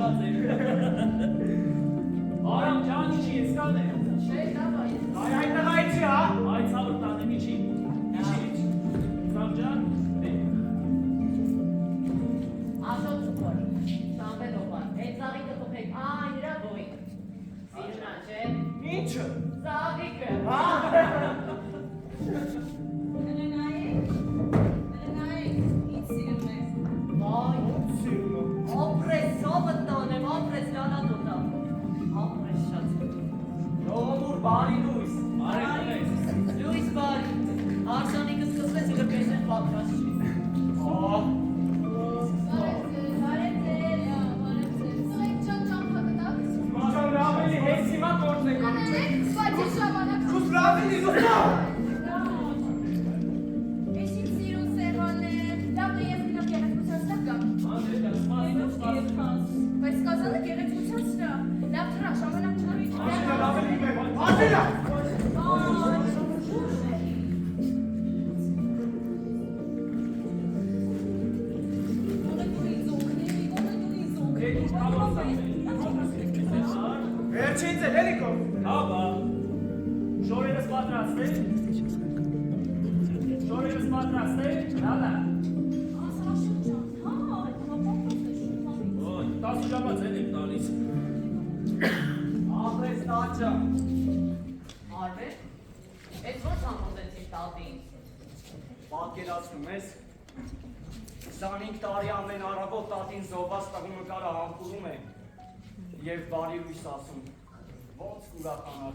Կանչած է։ Արամ ջան, ինչի ես կան է։ Չէ, լավ է։ Այդ տղայցի, հա։ Այդ ցավը տանը միջի։ Միջի։ Արամ ջան, Աշոտ ծուկոր, շամբետոպար, այդ ծաղիկը տուխեք, իրա գոյիկ։ Սիրնա, չէ։ Ինչը։ Ծաղիկը։ Ինչ սիրում ես։ Վայ, Սիրում եմ։ ապրես, սովը տանեմ, ապրես լանա տոտա։ Ապրես շատ։ Ժողովուրդ բարի լույս։ Բարի Լույս բարի, արշանիկը սկսվեց եղը պեսեն պատրաստ չի։ Մազան ավելի հեծ հիմա գործ եք անում։ Քուս լավելի զուտա։ Ատելա։ Վերջինց է, լելիկով։ Հաբա, շորերս պատրաստ է։ Շորերս պատրաստ է, լալա։ Ոյ, 10 ժամաց են եմ տալիս։ Ապրես տաճա։ Արվեր, այդ ոչ համոզեցիր տատին։ Պատկերացնում ես, 25 տարի ամեն առավոտ տատին զոհված տղումը կարա համբուրում է և բարի լույս ասում, ոնց կուրախանար։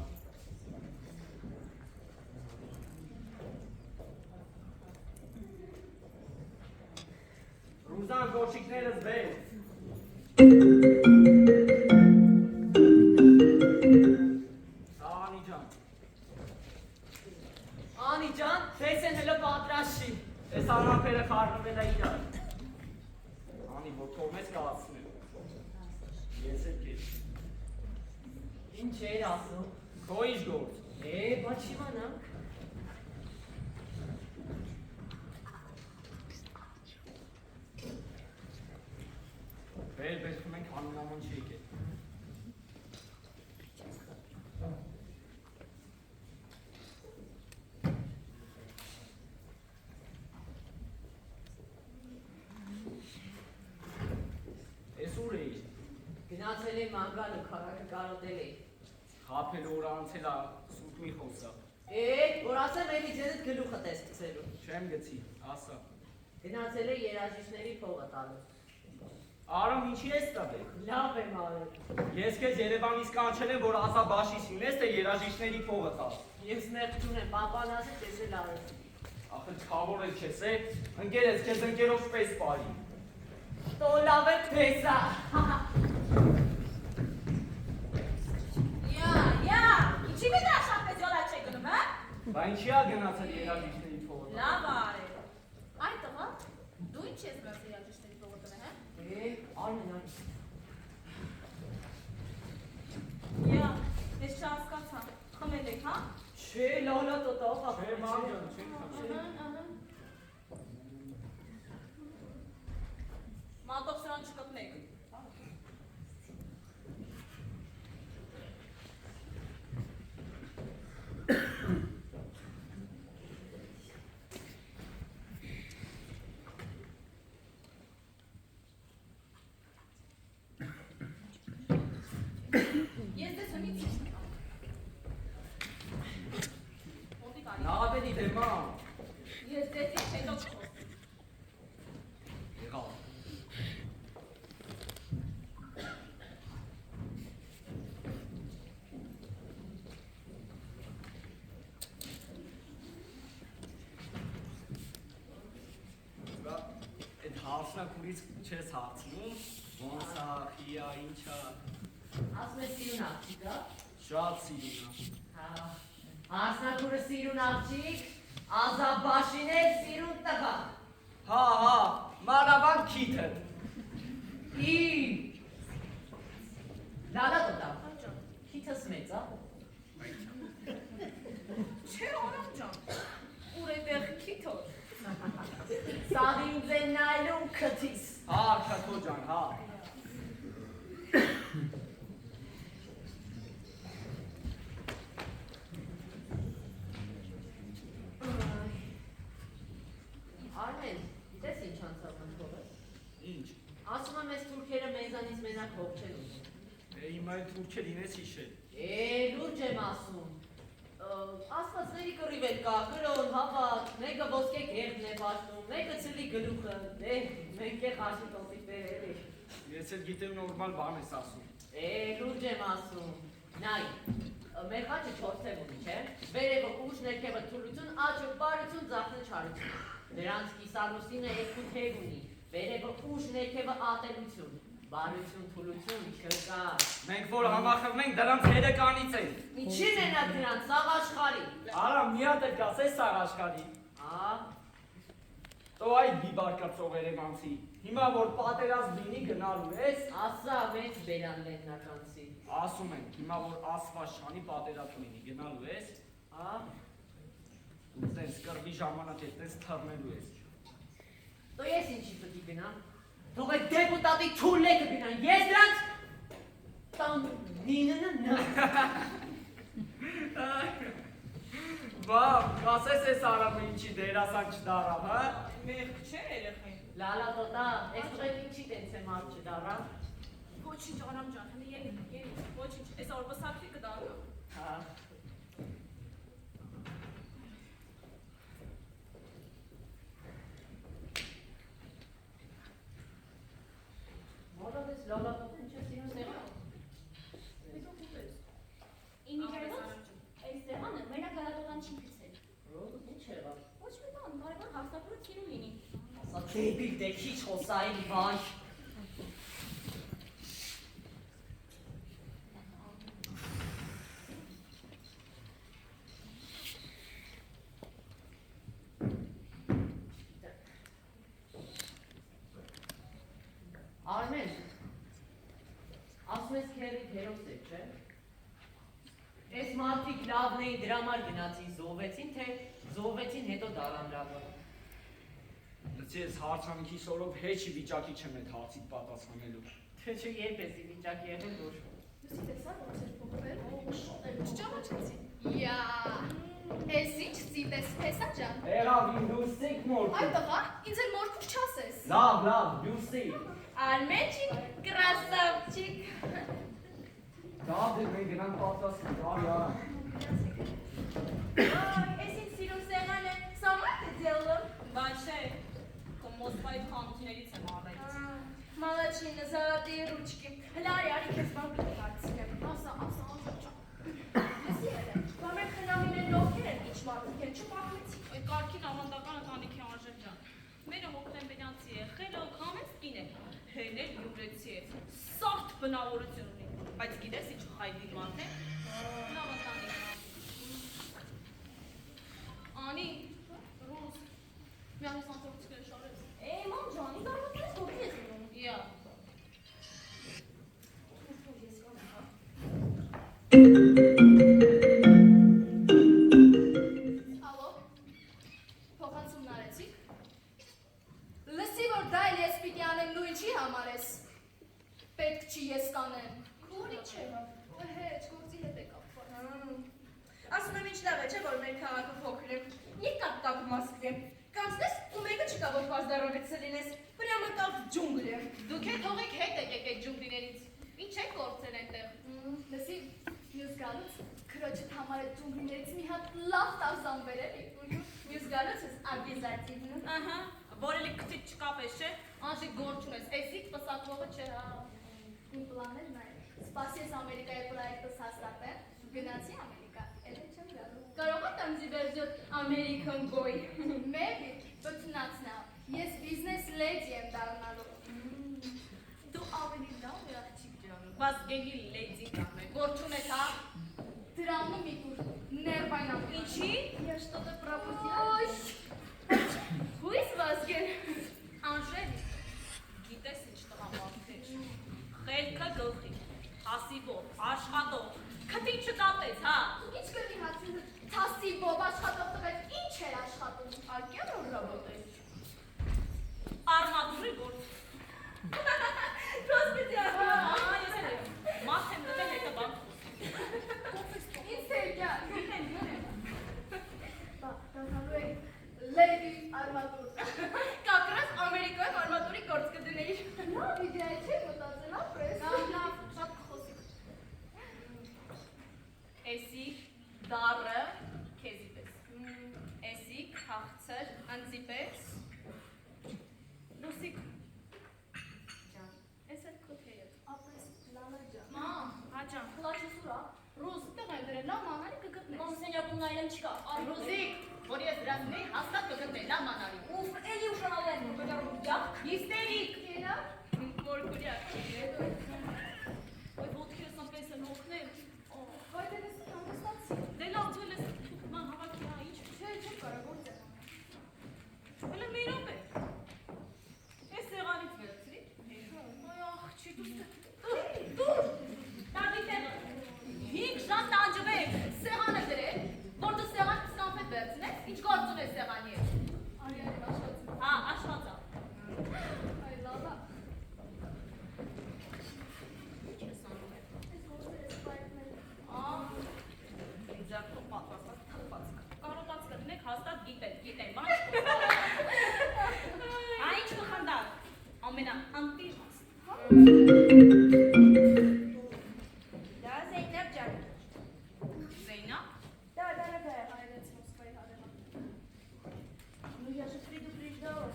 Ռուզան գոչիկներս վեր։ Անի ջան։ Անի ջան, տեսեն հլը պատրաստ չի։ Ես անապերը խարնվել է իրար։ Անի, որ թող մեզ կացնեմ։ Ես էլ կեզ։ Ինչ էր ասում։ Քո ինչ գործ։ Բա չիմանանք։ Վեր բերքում ենք անունաման չեք է։ Ես ուր էիր։ Գնացել էի մանգալը, քարակը կարոտել էի։ Խապել որ անցել ա սուտ մի խոսա։ Որ ասեմ էլի ձեզդ գլուխը տեսկցելու։ Չեմ գցի, ասա։ Գնացել էի երաժիշտների փողը տալու։ Արամ ինչի ես տաբեք։ Լավ եմ արել։ Ես քեզ Երևանից կանչել եմ, որ ասա բաշիս ունես, թե երաժիշտների փողը տաս։ Ես նեղություն եմ, պապանասը տեսել արել։ Ախր չավոր էլ չես է, ընկեր ես քեզ ընկերով պես բարի։ Տո լավ է պեսա։ Ինչի միտրա շատ մեծ յոլա չեք գնում, հա? Բա ինչի ա գնացել երաժիշտների փողը տաս։ Լավ արել։ Այդ տղա, դու ինչ ես գնացել երաժիշտների փողը տանը, հա? Արմեն այն։ Ես չհասկացա, խմել եք, հա? Չէ, լալա տոտա, Չէ, ման ջան, չենք խմել։ Մատով սրան չկտնեք։ Ես դες հնից ես նկամ։ Մոտիկ արի։ Նավելի դեմա։ Ես դες ես հետո չխոս։ Եղավ։ Այդ հարսնակուրից չես հարցնում, ոնց ա, խիա, ինչա։ Ասում է սիրուն աղջիկ, հա? Շատ սիրուն ա։ Հարսնակուրը սիրուն աղջիկ, ազաբաշին է սիրուն տղա։ Հա, մանավանդ քիթը։ Լալա տոտա, քիթս մեծ, հա? Չէ, Արամ ջան, ուր է տեղ քիթոր։ Սաղ ինձ են նայլում քթիս։ Հա, քաթո ջան, հա։ Արմեն, գիտես ինչ անցավ ընթողը։ Ինչ։ Ասում եմ ես թուրքերը մեզանից մենակ հող չեն ուզում։ Հիմա այդ թուրքեր ինես հիշել։ Լուրջ եմ ասում։ Աստվածների կռիվ էլ կա, կրոն, հավատ, մեկը ոսկե գերդն է պաշտում, մեկը ցլի գլուխը, մենք է խաշի տոպիկներ էլի։ Ես էլ գիտեմ նորմալ բան ես ասում։ Լուրջ եմ ասում։ Նայ, մեր խաչը 4 թև ունի, չէ՞։ Վերևը ուժ, ներքևը թուլություն, աճը բարություն, ձախնը չարություն։ Նրանց կիսարուսինը 2 թև ունի, վերևը ուժ, ներքևը ատելություն, բարություն, թուլություն չկա։ Մենք որ համախմբենք դրանց հետեկանից են։ Ինչի՞ն են դրանց, սաղ աշխարհի։ Արա մի հատ էլ կասես սաղ աշխարհի։ Տո այդ բիբարկացող երևանցի։ Հիմա որ պատերազմ լինի գնալու ես, ասա մեծ բերան լեննականցի։ ասում ենք, հիմա որ ասվաշանի պատերազմ լինի գնալու ես, ու տենց կռվի ժամանակ ես տենց թռնելու ես։ Տո ես ինչի պետք է գնամ։ Թող այդ դեպուտատի թուլեկը գնան, ես դրանց տան նինը Բա, կասես ես Արամը ինչի դերասան չդարավ, հա։ Մեղք չէ երեխային։ Լալա տոտա, ես տղետ ինչի տենց եմ արդ չդարավ։ Ոչինչ Արամ ջան, հենց երիք, ոչինչ, այս որ բսակի կդառնա։ Մոլոդես լալա տոտա ինչ ես իրան սեղան։ Այս սեղանը մենակ գարատոտան չի գցել։ Ինչ եղավ։ Ոչ մի բան, կարևոր հաղթապուրը թիրու լինի։ Ասա դեպիլ դե քիչ խոսային վայ։ Արմեն, ասում ես քերիդ հերոս է, չէ՞։ Այս մարդիկ լավն էին դրա համար գնացին զոհվեցին, թե զոհվեցին հետո դարան լավը։ Լցի ես հարցանքի սորով հեչի վիճակի չեմ այդ հարցիդ պատասխանելու։ Թե չէ երբ ես ի վիճակի եղել որ։ Լսի տեսա ոնց էր փոխվել։ Չճանաչեցի։ Յա, էս ինչ ծիպես փեսա ջան։ Եղավ իմ դուսիկ Այ մորքի։ տղա, ինձ էլ մորքուց չասես։ Լավ, դուսի։ Արմենչիկ, կրասավչիկ։ Լավ դե մենք գնանք պատասխան, արի։ Այս ինչ սիրուն սեղան է, սա մարդ է ձելում։ Բա չէ, Մոսկվայի խանութներից եմ առել։ Մալաչինը, զալատի ռուչկի։ Հլա արի քեզ բան պիտի հարցնեմ։ Ասա, Լսի հելը, բա մեր խնամին են ովքեր են, ինչ մարդիկ են, չպահվեցի։ Այդ կարգին ավանդական ընտանիքի արժեք ջան։ Մերը հոկտեմբերյանցի է, խելը քամես կին է, հենել յուրեցի է, սարդ բնավորություն ունի, բայց գիտես ինչ հայդի մարդ է, լավ ընտանիք է։ Անի, ռուս, միանես անձողություն շարես։ Ման ջան, ինձ առողջես գողի ես ունում։ Յա, Ալո, փոխանցումն արեցիք։ Լսի, որ դա էլ ես պիտի անեմ նույն չի համար ես։ Պետք չի ես կանեմ։ Քուրի չէ։ Հեչ, գործի հետ է կապված։ Ասում եմ ինչ լավ է, չէ՞ որ մեր քաղաքը փոքր է։ Եկավ կապ Մոսկվե։ Կանցնես ու մեկը չկա որ պազդարովեցը լինես։ Прямо как в джунглях։ դուք է թողեք հետ եկեք այդ ջունգլիներից, ինչ եք գործել այնտեղ։ Լսի, մյուս գալուց քրոջդ համար այդ ջունգլիներից մի հատ լավ տարզան բերելի։ Մյուս գալուց ես обязательно։ Ահա, որ էլի քթիտ չկապես, չէ՞, անշի գործ ունես, էսից պսակվողը չէ, հա։ Իմ պլաններն այն։ Սպասես Ամերիկայի պրոյեկտս հաստատեմ, գնացի Ամերիկա, էլ չեմ գալու։ Կարող եմ там diversion American boy։ Maybe, but not now. Ես business lady եմ դառնալու։ Դու ավելի լավ է աղջիկ ջան, բազգելի լեդի կամ է, գործ ունես, հա։ Դրամը մի տուր, ներվայնամ։ Ինչի։ Я что-то пропустила. Who is Vazgen? Անժելի, գիտես ինչ տղամարդ է, խելքը գլխի, հասիվով, աշխատող, քթի չտապես, հա։ Դուք ինչ կրնի հացին թասի բով աշխատող տղեկ ինչ էր աշխատում։ Արկյան որ ռաբոտ է։ Արմատուրի գործ։ Господи, Ահա, ես էլ մարդ եմ դե հետը բան խոսի։ Ինչ է գա։ Բա, դառնալու եք ամենաանտիժ Դա Զեյնաբ ջան։ Զեյնաբ։ Да, дорогая. Ну я же предупреждала.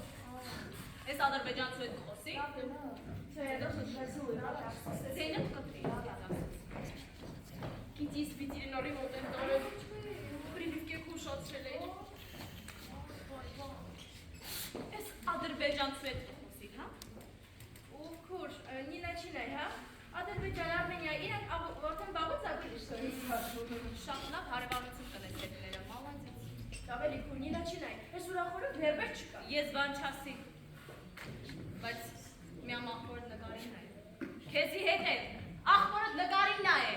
Ես ադրբեջանցու հետ կխոսի։ Все, я должна спросила. Զեյնաբ կտրի։ Գիտի սպիտիրի նորի մոտ եմ տարել։ Պրիմիվկե խուշացրել էի։ Ես ադրբեջանցու հետ կխոսի, հա։ Ух, не начинай, а? Ադրբեջան, Արմենիա, իրանք որտեն բաղուց ակրի что ли спрашивают? Շատ լավ հարևանություն տնես հետները, մալացից։ Ավելի քուր, не начинай. Ես ուրախորը վերբեր չկա։ Ես բան չասի։ Բայց մի աղբորդ նկարին նա է։ Քեզի հետ է, աղբորդ նկարին նա է։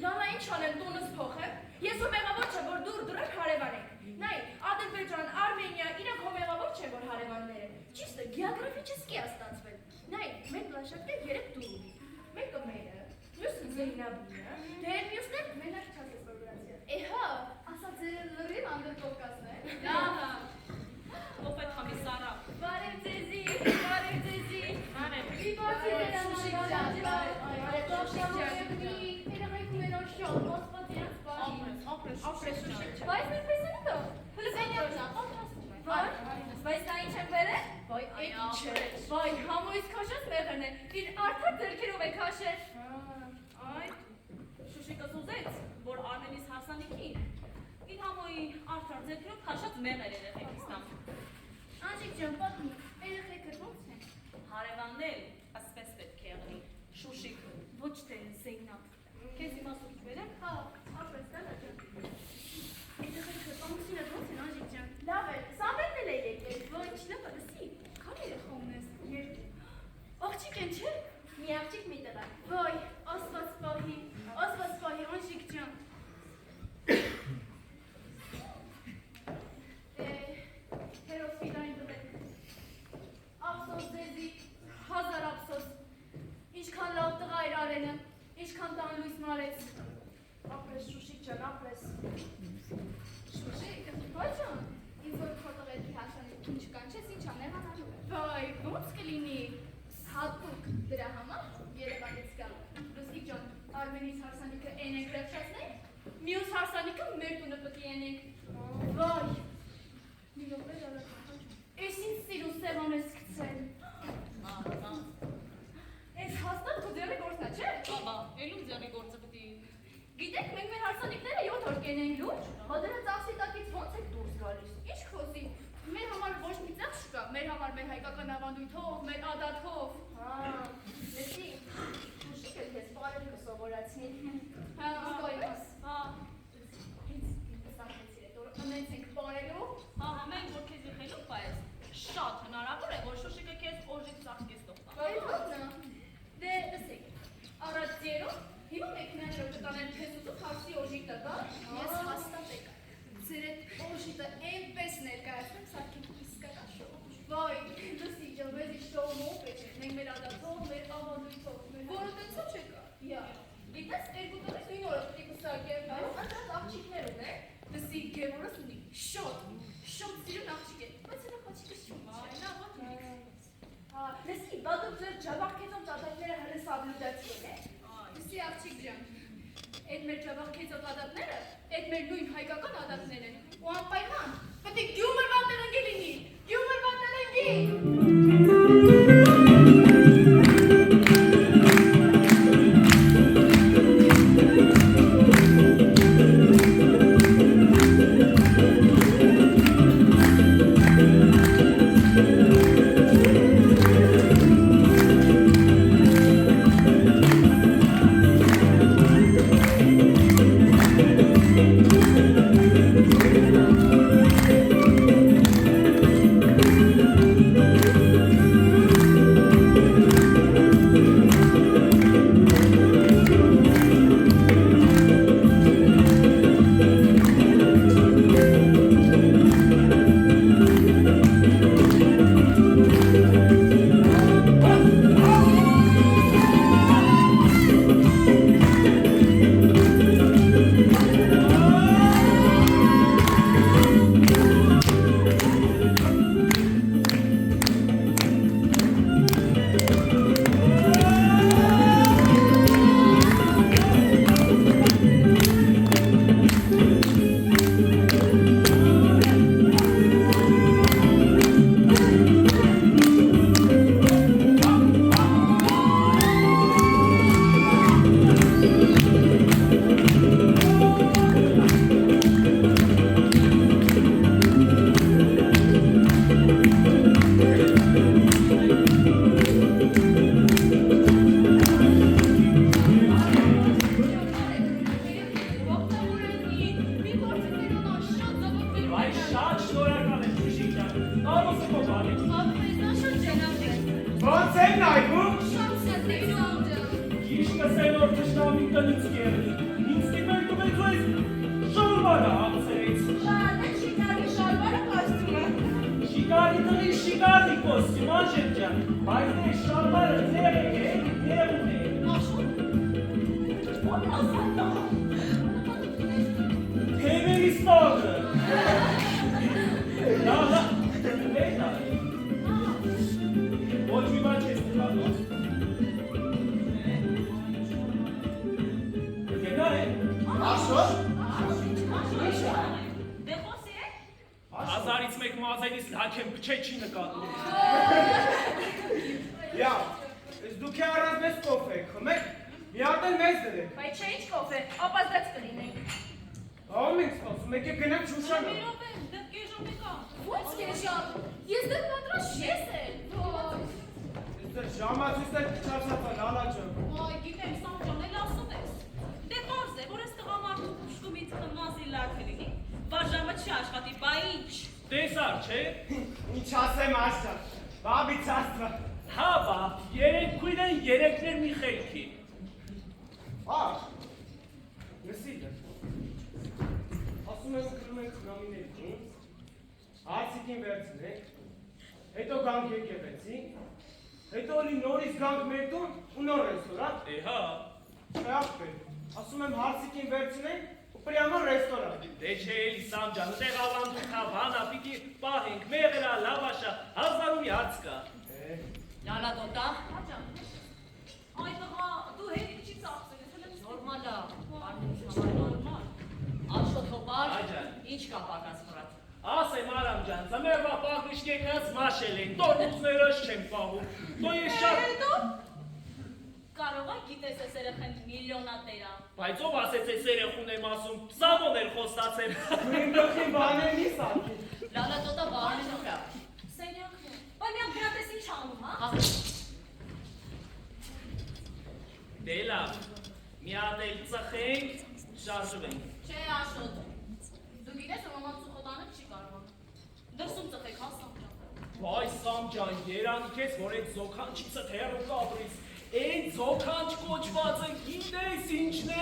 Լավա ինչ անեմ տունս փոխեմ։ Ես ու մեղավոր չեմ, որ դուր դուրը հարևան ենք։ Նայ, Ադրբեջան, Արմենիա, իրանք հո մեղավոր չեն, որ հարևաններ են։ Ճիշտ է, գեոգրաֆիչեսկի է ստացվել։ Նայ, մեր լաշակներ 3 դու ունի։ Մեկը մերը, մյուսը Զեյնաբն է, դե մյուսն էլ մենակ չասես որ վրացի է։ Էհա, ասա ձեր լրիվ անդր կովկասն է։ Լավ։ Ով է խամիսարա։ Բարև ձեզի, բարև ձեզի։ Բարև։ Մի բացի Ապրես շուշիկ։ Բայց մեր պեսենի դո, հլը զենյատնա, Բայց նա ինչ են բերել։ Վայ, Այ, այդ ինչ է, ապրես։ վայ, համոյից քաշած մեղրն է, իր արդար ձերքերով է քաշել։ Այ, շուշիկը սուզեց, որ Արմենիս հարսանիքին իր համոյի արդար ձերքերով քաշած մեղր երեխեքից տամ։ Անջիկ ջան, պատմի, երեխեքը ո՞նց են։ Հարևաններ, ասպես պետք է եղնի, շուշիկ, ոչ թե Զեյնաբ։ Քեզ իմաստուն չբերեմ։ Հա, ապրես տանա ջան։ Երեխեքը ամուսինը ո՞նց են, Անջիկ ջան։ Լավ է, Սամվելն էլ է եկել։ Ոչ, լավը լսի, քանի երեխա ունես, երկու։ Աղջիկ են, չէ։ Մի աղջիկ մի տղա։ Վայ, աստված պահի, Անջիկ ջան։ Հերոսիդային դուք։ Ափսոս ձեզի, հազար ափսոս։ Ինչքան լավ տղա էր Արենը, ինչքան տան լույս մարեց։ Ապրես Շուշիկ ջան, ապրես։ Շուշիկ, վայ ջան, ինձ որ քո տղերքի հարսանիքին չկան, չես ինչ անել հանալու է։ Վայ, ո՞նց կլինի։ Հատուկ դրա համար Երևանից գալ։ Լուսիկ ջան, Արմենից հարսանիքը են եք ռեփշացնենք, մյուս հարսանիքը մեր տունը պտի ենենք։ Վայ, մի րոպե դարակ, ես ինձ սիրուն սեղան ես գցել։ Ես հաստատ քո ձեռի գործնա, չէ։ Բաբա, էլում ձեռի գործը պիտի։ Գիտեք, մենք մեր հարսանիքները 7 օր կենենք լուրջ, հա դրա ծախսի տակից ո՞նց եք դուրս գալիս։ Ինչ խոսի, մեր համար ոչ մի ծախս չկա, մեր համար մեր հայկական ավանդույթով, մեր ադաթով։ Լսի, Շուշիկը քեզ բարել կսովորացնի։ Հա, անկայնս։ Հա, Ունեցինք պարելու։ հա, մենք որ քեզ եղելուկ բայց շատ հնարավոր է, որ Շուշիկը քեզ օժիկ ծաղկես տողտա։ Այդ հոտնա։ Դե, լսեք, առաջ ձերով, հիմա մեքենաներով կտանեն քեզ ուզու խարսի օժիկ տակա, ես հաստատ եկա։ Ձեր այդ օժիտը այնպես ներկայացնեմ, սարքենք իսկական շոու։ Վայ, լսի ջան, մեզ ինչ շոու մոպ է չէ, մենք մեր ադաթով, մեր ավանդույթով, որը տենցով չեկա։ Յա, գիտես, երկու տղես նույն օրը պիտի կուսակեմ, անդրած աղջիկներ ունեն, լսի գևորս ունի, շոտ սիրուն աղջիկ է, բայց հենա խաչիկը շոտ չէ։ Լսի, բա դուք ձեր ջավախքեզով տատակները հլը սաբլուդացի են, Լսի աղջիկ ջան, այդ մեր ջավախքեզով ադատները, այդ մեր նույն հայկական ադատներ են, ու անպայման, պետք է գյումր վատելնգի լինի, գյումր վատելնգի։ Են այգում։ Շատ սեփրիկ սամջան։ Իշկը սենոր թշնամին տնից կերնի, ինձ տիպել տվեց ու ես շալվարը հացերից։ Շատ է շիկարի շալվարը կոստյումը։ Շիկարի տնի շիկարի կոստյում, անժեր ջան, բայց դե շալվարը ձերեք է, դերում է։ Աշոտ։ Թևերի ստողը։ Լալա, լեյնա է։ Ոչ մի բան չես տղանոց։ Գենա է։ Աշոտ։ Դե խոսի է։ Հազարից մեկ մազերից լաք եմ պչե չի նկատում։ Յա, ես դուք է առած մեզ կոֆեք, խմեք, մի հատ էլ մեզ դրեք։ Բայց չէ ինչ կոֆե, ապազդած կլինենք։ Ահում ենք սպասում, եկե գնանք շուշանը։ Մի րոպե, դե կեժոն եկա։ Ո՞նց կեժան։ Ես դեռ պատրաստ ես էլ։ Ես դեր ժամացույցներ կչացածա, լալա ջան։ Այ գիտեմ, Սամջան, էլ ասում ես։ Դե պարզ է, որ այս տղամարդու պշտումից խմազի լաք լինի, բար ժամը չի աշխատի, բա ինչ։ Տեսար, չէ։ Ինչ ասեմ աշճան, բաբի ծաստվա։ Հա բա, երեք քույր են երեքներ մի խելքի։ Աշ, լսիլը, ասում եմ կրում ենք խնամիներին, հարցիկին վերցնենք, հետո գանք եկեղեցի, հետո լի նորից գանք մեր տուն ու նոր ռեստորան։ Էհա, Չախպեր, ասում եմ հարցիկին վերցնենք ու պրյամը ռեստորան։ դե չէ էլի Սամջան, ուտեղ ավանդույթա, վանա, պիտի պահենք, մեղերա, լավաշա, հազարումի հարց կա։ Լալա տոտա։ Այ տղա, դու հետ ինչի ծախսել ես, հələ Նորմալ է, բարնություն համար նորմալ։ Աշոտ հոպար, Աջան։ ինչ կա պակաս վրատ։ Ասեմ Արամ ջան, ծմերվա պահիշկ եկած մաշել են, տորմուծներս չեմ պահում, դո ես շատ… հետո կարող է գիտես ես երեխեն միլիոնատերա։ Բայց ով ասեց ես երեխուն եմ ասում, Սամոն էլ խոստացեմ։ Դու իմ դոխին բաներ մի սարքի։ Լալա տոտա բարնություն վրա։ Սենյակն է։ Բայց մի ապրատես ինչ անում, հա։ Դե լավ, մի հատ էլ ծխենք, շարժվենք։ Չէ Աշոտ։ Դու գիտես որ մաման ծխոտանը չի կարող։ Դրսում ծխեք, հա Սամջան։ Վայ Սամ ջան, երանք ես, որ այդ զոքանչիցը թերու կադրից, այդ զոքանչ կոչվածը գիտես ինչն է։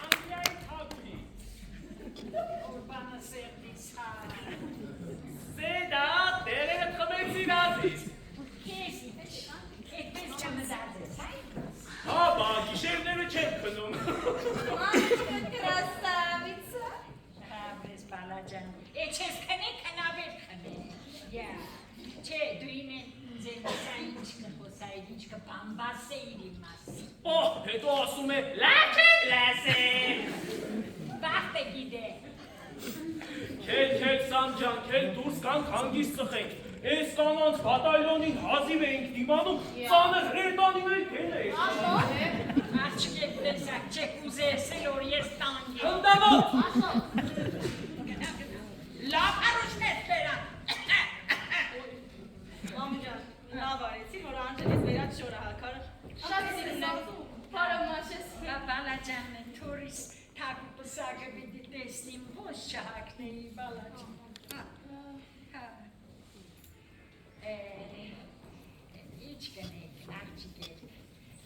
Անգլիայի թագուհի։ Սեդա, դերերը խմեցին ազից։ Հա բա, գիշերները չեմ քնում։ Մամочка красавица. Bravo, Balacan. Eçes kene kanaber kane. Ya. Çe duymen zensaynçka posaydinçka pambaseydimas. Oh, հետո ասում է, լաչեմ լասե։ Vakte gide. Քել Սամ ջան, քել դուրս կանք հանգիստ ծխենք։ Այս կանանց բատալյոնին հազիվ էինք դիմանում, ծանր հրետանիներ քելեր։ Açık desek çek uzersin oraya stangi. Հնդանոց։ La paruşnet bera. Սամջան, լավ արեցի, որ անջելից վերած շորահակար։ Շատ սիրուն է։ Բարոմաշես։ Balacan turist takip pısakı bir deslim boş çahak neyi Balacan. Hiç gene akçı gel.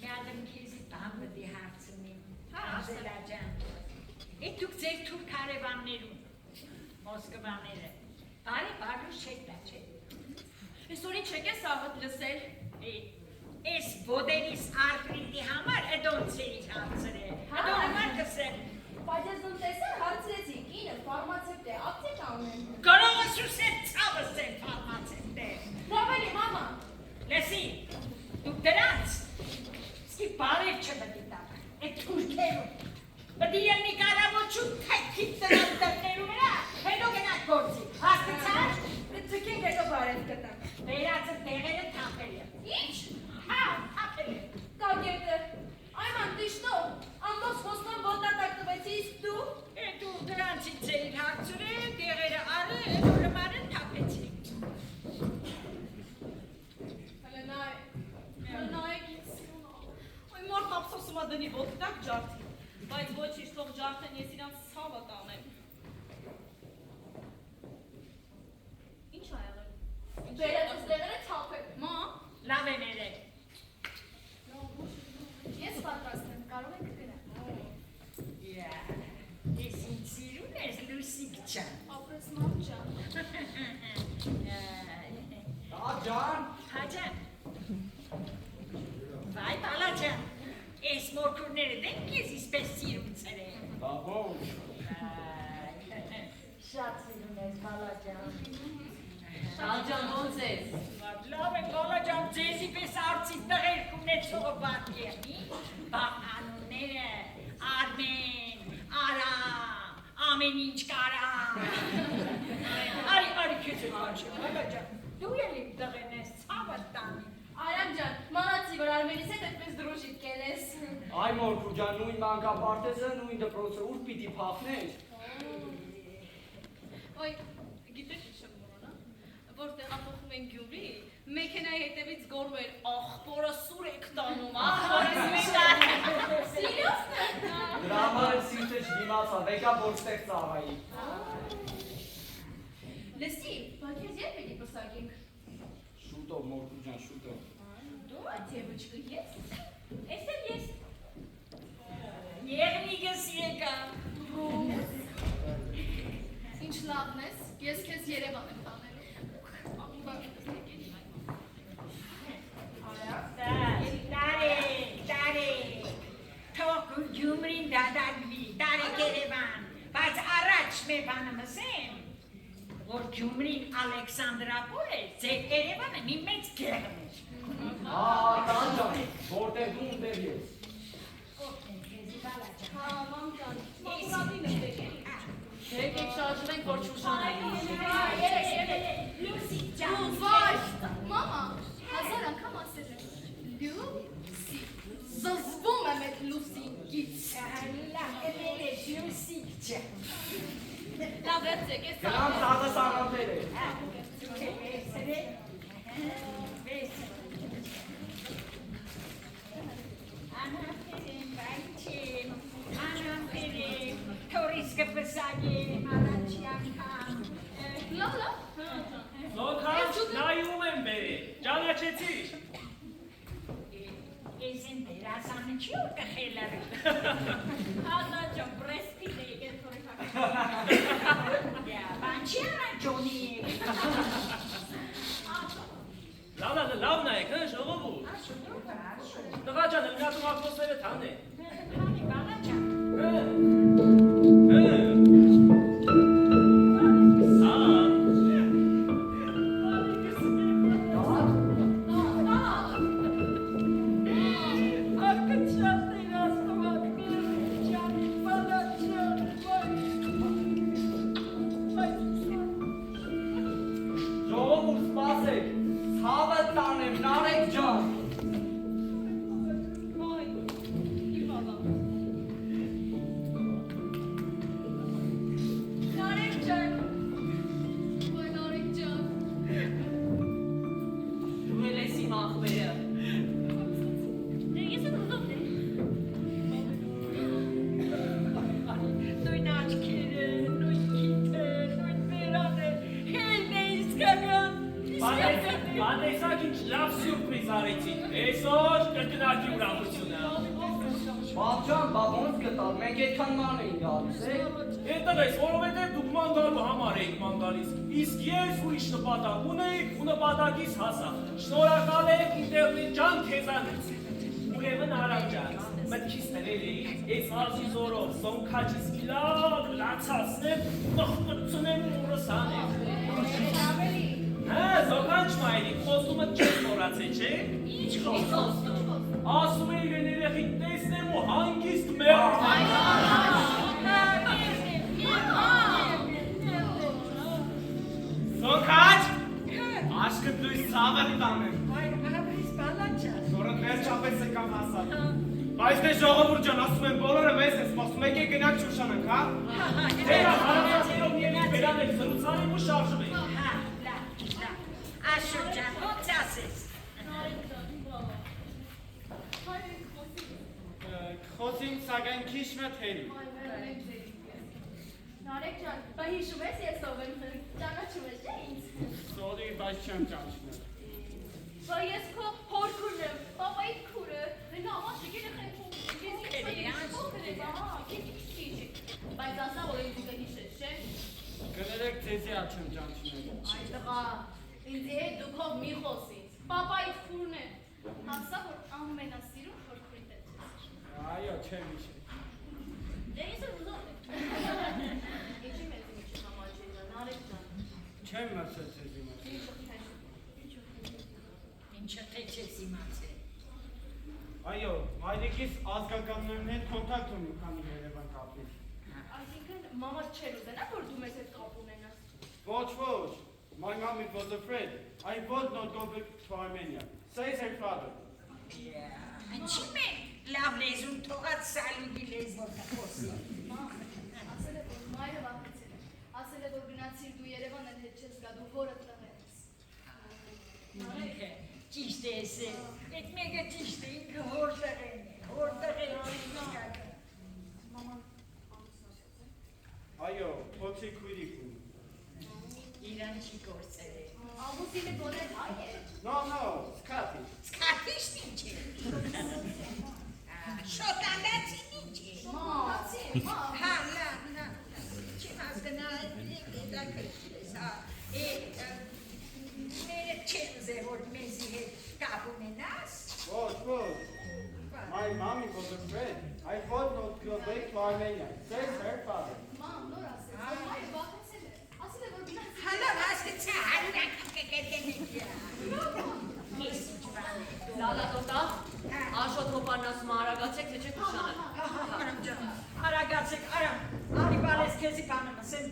Yardım kezi tam da bir harcını. Hazırlayacağım. Türkçe Türk karavanları. Moskovanları. Bari barış çekler. Այսօրին չեք է սաղըտ լսել։ Es boderis arpriti hamar edonseri harcını. Edonlar kısır. Բայց ես տնտեսը հարցրեցի, կինը ֆարմացևտ է, ապտեք անեն։ Կարողացուսեր ցավսեր ֆարմացիստը։ Բավարի մամա։ Լսի, դուք դրանց սկի բարև չմտիտա։ Այդ թուրքերում։ Բդի ելնի կարավոչու թեքիտ դրանց դրներում էրա, հետո գնաք գործի։ Հասկացար։ Ձգենք հետո բարև կտանք։ Վերածը տեղերը թափել է։ Ինչ։ Հա, թափել է։ Կագերտը։ Այման դիշտո, ամբողջ խոստման ոտատակ տվեցի, իսկ դու։ Դու դրանցից ձեր հարցրել, տեղերը արը, հետո լմարը թափեցի։ Հլնայեք ինձ։ Այ մարդ ափսոսում ա դնի ոտտակ ջարդի։ Բայց ոչինչ, թող ջարդեն, ես իրանց ցավը տանեմ։ Ինչ ա եղել։ Բերած տեղերը թափել։ Մա, Լավ է ներեք։ Ես պատրաստ եմ, կարող եք գնալ։ Ես ինձ սիրուն ես Լուսիկ ջան։ Ապրես մամ ջան։ Ջան, Հաջան։ Վայ բալա ջան։ Ես մորքուրները դենք ես իսպես սիրուն ծրել։ բա ոչ։ Շատ սիրուն ես բալա ջան։ Շալջան ոնց ես։ Լավ է բալա ջան, ձեզի պես արծի տղեր ունեցողը բատկերնի, բա անունները Արմեն, Արամ, ամեն ինչ կարամ։ Արի քեզ եմ աչեմ, բալա ջան, դու էլ իմ տղեն ես ցավը տանի։ Արամ ջան, մանացի, որ Արմենիս հետ այդպես դրոշիտ կենես։ Այ մորքուր ջան, նույն մանկապարտեզը, նույն դպրոցը ուր պիտի փախներ։ ոյ, գիտես ինչ եմ մոռանա, որ տեղափոխում են Գյումրի, մեքենայի հետևից գոռում էր աղբորը սուր եք տանում, աղբորը սուր եք Սիրիոսն է։ Դրա համար սիրտը չդիմացա, վեկա որ ստեղ ծառայի։ Լսի, բա քեզ երբ պիտի պսակենք։ Շուտով մորքուր ջան, շուտով։ Դու այդ եվուչկը ես։ Ես էլ ես։ Եղնիգս եկա։ Ինչ լավն ես, ես քեզ Երևան եմ տանելու։ Տարեք, թող Գյումրին դադարվի, տարեք Երևան, բայց առաջ մեր բանը մսեմ, որ Գյումրին Ալեքսանդրապոլ է, ձեր Երևանը մի մեծ գեղն էր։ Տան ջան, որտեղ դու ունդեղ ես։ Հա, մամ ջան, մամուրատին եմ բեկել։ Եկեք շարժվենք, որ չուշանայինք։ Լուսի Դու ջան, վայ, մամա, 1000 անգամ ասել եմ։ Լուսի, զզվում եմ այդ Լուսիկից։ Լուսի ջան։ Լավ վերցեք, ես Գնամ տատս անանտեր է։ Լավ, լավ։ Զոքաց, նայում եմ բերել, ճանաչեցի։ Ես են դերասանը չի որ կխելար։ Հազա ջան, բրեսպիտ է եկել թորի Բան չի արա ջոնի։ Լավ նայեք, հա, ժողովուրդ։ Տղա ջան, լնատում ատմոսֆերը թան է։ Հանի բանա ջան։ Ժողովուրդ սպասեք, ցավը տանեմ, Նարեկ ջան։ Ոյ, իվալա։ Նարեկ ջան։ Ոյ, Նարեկ ջան։ Դու էլ ես իմ աղբերը։ Ես եմ ուզում Նույն աչքերը, նույն քիթը, նույն բերանը, հելն է իսկական։ Բանեսակ ինչ լավ սյուրպրիզ արեցին, այսօր կրկնակի ուրախությունը։ Բաբ ջան, բա ոնց գտավ, մենք այդքան ման էին գալիս, է։ Հետև ես, որովհետև դուք ման գալու համար էիք ման գալիս, իսկ ես ուրիշ նպատակ ունեի ու նպատակից հասա։ Շնորհակալ եք ինտերնետ ջան քեզանից։ Ուրեմն Արամ ջան, մտքիս տրել էի, այս ազի զորով սոնքաչից լավ լացացնեմ, մխմրցնեմ ու ուրսանեմ։ Հա, զոքանչ մայրիկ, խոստումը չես մոռացել, չէ՞։ Ինչ խոստում։ Ասում էի իրեն երեխի տեսնեմ ու հանգիստ մեռնեմ։ Զոքաչ, աշկը դույս ցավը տանեմ, որը վերջապես եկավ հասա։ Բայց դե ժողովուրդ ջան, ասում եմ բոլորը մեզ են սպասում, եկեք գնանք շուշանանք, հա։ Դերա հարացածերով միևից բերանեք զրուցանենք ու շարժվենք։ Աշո ջան, ոնց ասես։ Նարեկ ջան, իվալա։ Հայրիկ խոսի։ Խոսին սակայն քիչ մթել։ Նարեկ ջան, բա հիշում ես ես ով եմ, ճանաչում ես չէ ինձ։ Սորի, բայց չեմ ճանչնել։ Բա ես քո հոր քուրն եմ, պապայիդ քուրը, նույնը ամաս եկել է խենթում, բայց ասա, որ ինձ ուկը հիշես, չէ։ Կներեք ձեզի ա չեմ ճանչնել։ Այ տղա, ինձի հետ դու քով մի խոսից, պապայիդ քուրն է, ասա, որ ամենասիրում հոր քուրիդ է ձեզ։ Այո, չեմ հիշել։ Դե ես էլ ուզոր եմ։ Ինչի մեծ միջի համաչել ջան, Նարեկ ջան։ Չեմ մրցել ձեզի մեջ։ Ինչը թե չես իմացել։ Այո, մայրիկիս ազգականներն հետ կոնտակտ ունի, քանի Երևան կապի։ Այսինքն մամաս չեր ուզենա, որ դու մեզ հետ կապ ունենաս։ Ոչ, ոչ. My mommy was afraid. I would not go back to Armenia. Says her father. Ինչի մենք լավ լեզուն թողած սալուգի լեզվով խոսի։ Ասել է, որ մայրը վախեցել է։ Ասել է, որ գնացիր դու Երևան էլ հետ չես գա, դու հորդ տղեր ես։ Ինքը ճիշտ է ասել։ Այդ մեկը ճիշտ է, ինքը հորտեղ է, հորտեղ է իսկական։ Մաման ամուսնացած է։ Այո, փոքրիկ քույրիկ ունի։ Իրան չի գործել է։ Ամուսինը գոնել հայ է։ No, Scottish. Սկատիշն ինչ է։ Շոտանդացին ինչ է։ Մամացի, մամ։ Հա, լավ, չեմ հասկնալ, դա կրկես, հա։ Մերը չեմ ուզել, որ մեզի հետ կապ ունենաս։ Ոչ։ My mommy was afraid. I would not go back to Armenia. Says her father. Մամ, նոր ասեց, որ մայրը վախեցել է։ Ասել է, որ գնացիր։ Հալով հասկացա, հարյուրակ կկերկենեք յա։ Ես ինչ բան է։ Լալատոտա, Աշոտ հոպանասում արագացեք, թե չեք ուշանել։ Արամ ջան, արագացեք, արամ, արի բալես քեզի բանը մսեմ։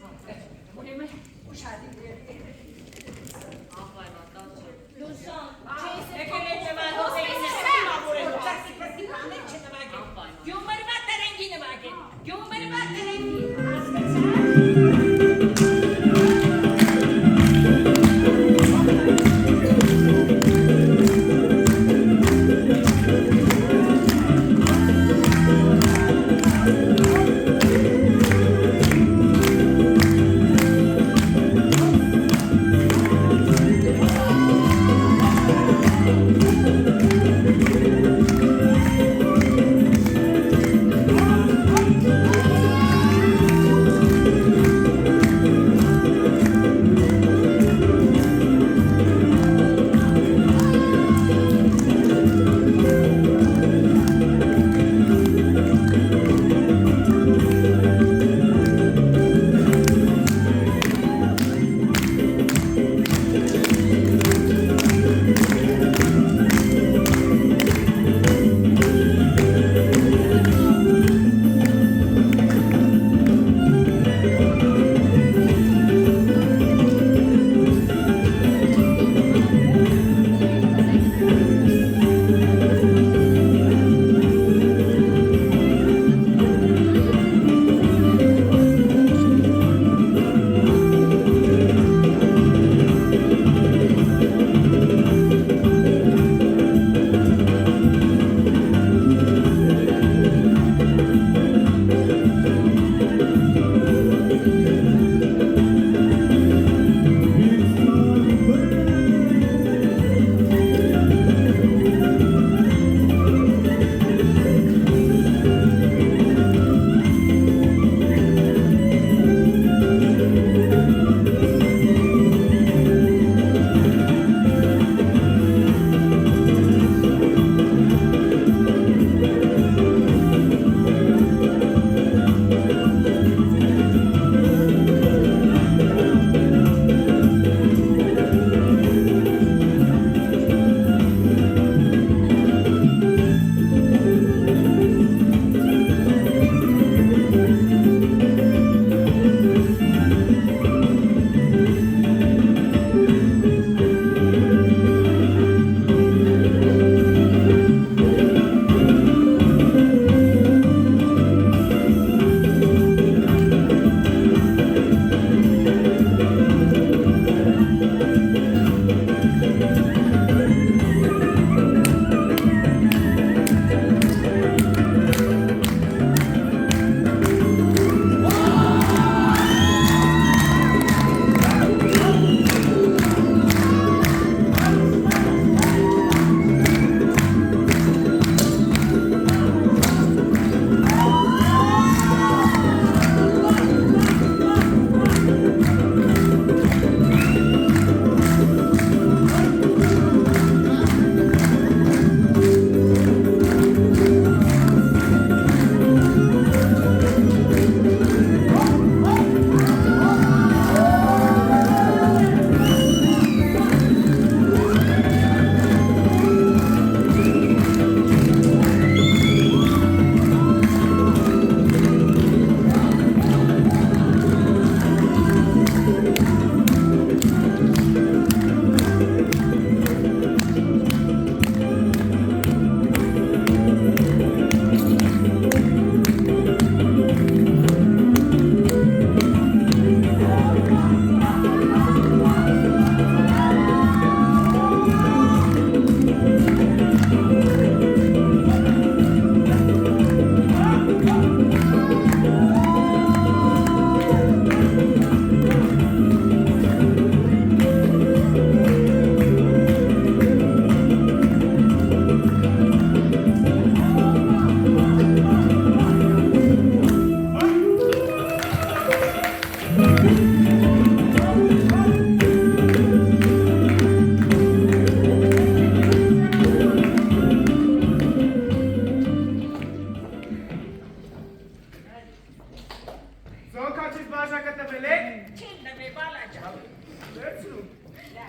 Ուրեմն ուշադի։ Ահվայ մատած չէ։ Լուսան, Եկել է ճվադոս էինը, մավորել, ծակսի պրտի բաներ չնվագել։ Գյումրվա տրենգի նվագել, գյումրվա տրենգի, հասկացա։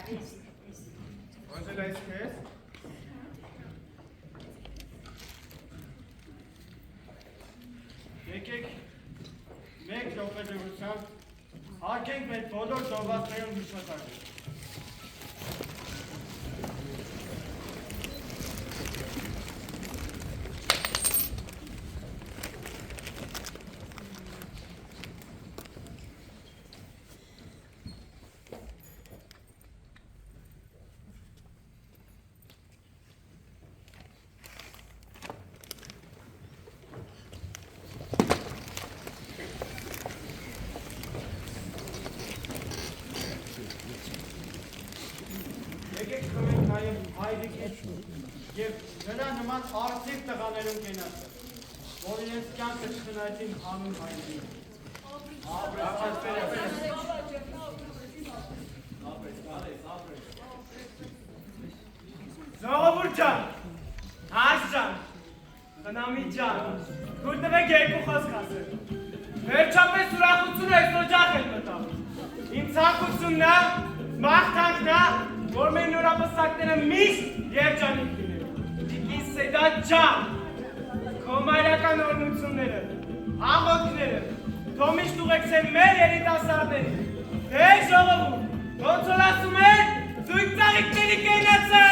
Անջելա ես քեզ։ Եկեք մեկ րոպե դրությամբ հարգենք մեր բոլոր զոհվածներուն հիշատակը։ Եկեք խմենք նաև հայրիկից և նրա նման արդիվ տղաներում կենացը, որ իրենց կյանքը չխնայեցին հանուն հայրիկին։ Ժողովուրդ ջան, Հաշ ջան, խնամի ջան, թույլ տվեք երկու խոսք ասել։ Վերջապես ուրախությունը այս օջախ էլ մտավ։ Իմ ցանկությունն է, մաղթանքն է, որ մեր նորապսակները միշտ երջանիկ լինեն։ Տիկին Սեդատ ջան, քո մայրական օրհնությունները, աղոթքները, թող միշտ ուղեկցեն մեր երիտասարդներին։ Թե ժողովուրդ, ոնց որ ասում են, զույգ ծաղիկների կենացը։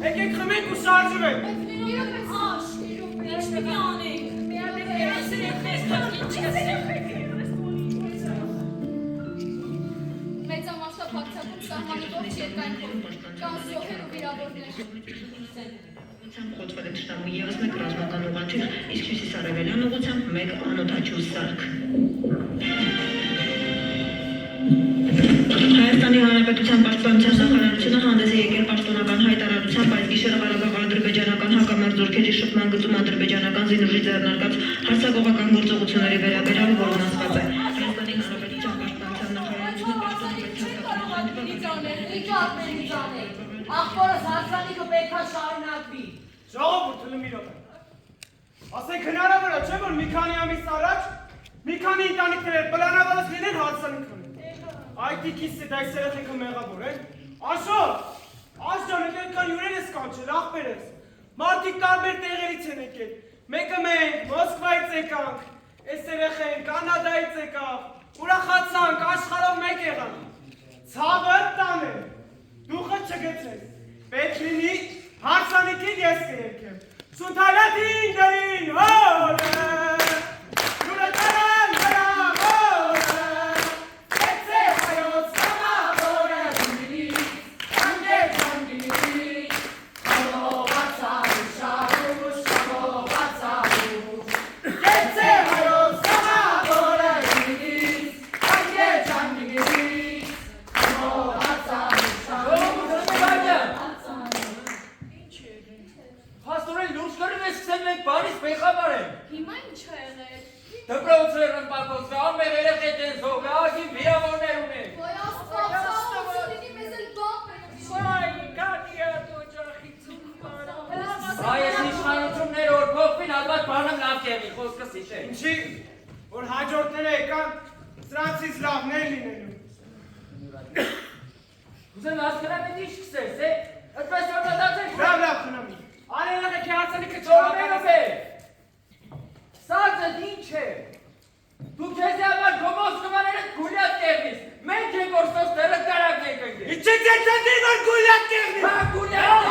Եկեք խմենք ու շարժվենք։ Ինչ պիտի անենք։ Մեծամասնապակցակում սահմանի ողջ երկայնքով կան զոհեր ու վիրավորներ։ Խոցվել է թշնամու ևս մեկ ռազմական ուղղաթիռ, իսկ հյուսիսարևելյան ուղղությամբ մեկ անօդաչու սարք։ Հայաստանի Հանրապետության պաշտպանության նախարարությունը հանդես է եկել պաշտոնական հայտարարությամբ այս գիշերը Ղարաբաղ-ադրբեջանական հակամարտ զորքերի շփման գծում ադրբեջանական զինուժի ձեռնարկած հարձակողական գործողությունների վերաբերյալ, որն ասված է Հայաստանի Հանրապետության պաշտպանության նախարարությունը Ախորս հարսանիքը պետք է շարունակվի։ Ժողովուրդ, լմի րոպե։ Ասենք հնարավոր է, չէ՞ որ մի քանի ամիս առաջ մի քանի ընտանիքներ պլանավորած լինեն հարսանիք խմել։ Այդ դիքիսը դա երեխեքը մեղավոր են։ Աշոտ, Աշջան, եկել կան հյուրեր ես կանչել, ախպերս։ Մարդիկ տարբեր տեղերից են եկել։ Մեկը մենք Մոսկվայից եկանք, այս երեխեն Կանադայից եկավ, ուրախացանք, աշխարհով մեկ եղանք։ Ցավը տան է։ Դուխը չգեցես։ Պետք լինի հարսանիքին ես կերքեմ։ Սունթալատին դրին հոլը, նուրատարան դրան հոլը, կեցե հայոց կամավորը դիրիս, անգեր ճանգիրիս, շամողացարու շարուշ, շամողացարու, կեցե հայոց կամավորը դիրիս, անգեր ճանգիրիս, շամողացարու Փաստորեն լուրջ կրում ես սկսել մենք բարիս պեխաբար են։ Հիմա ինչ է եղել։ Դպրոցը ռմպակոցը, ամեղ երեխետ են զողը, ագին վիրավորներ ունեն։ Ոյ աստված, լինի մեզ էլ բան պետք։ Այս իշխանությունները որ փոխվին, հալված բանեմ լավ կեղի, խոսքս իշե։ Ինչի, որ հաջորդները եկան, սրանցից լավներ լինելու։ Ուզեմ ասկրան էդ ինչ կսես, է։ Ըդպես որ մտածեք։ Լավ խնամի։ Արելաղ եք հարցանիքը Չորմերով է։ Սարձդ ինչ է։ Դու քեզի համար գոմոս կմաներդ գուլյատ կեղնիս։ Մենք ենք որ սոս դերը կարակ ենք ընգել։ Իչեք ետանդի որ գուլյատ կեղնի։ Հա գուլյատ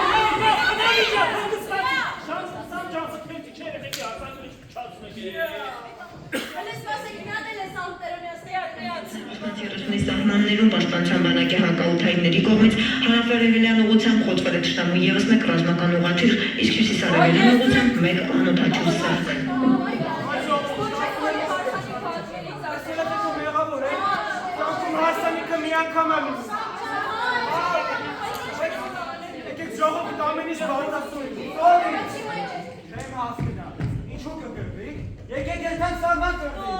Երեխնի սահմաններում պաշտպանության բանակի հակաօդային կողմից հարավարևելյան ուղղությամբ խոցվել է թշնամու ևս մեկ ռազմական ուղղաթիռ, իսկ հյուսիսարևելյան ուղղությամբ մեկ անօդաչու սարք։ Մեղավոր է, կյանքում հարսանիքը մի անգամ է լինում։ Եկեք ժողովուրդ ամեն ինչ բարձրացնում եք։ Չեմ հասկնալ, ինչու կգրվի, եկեք երբեք սահման կրվի։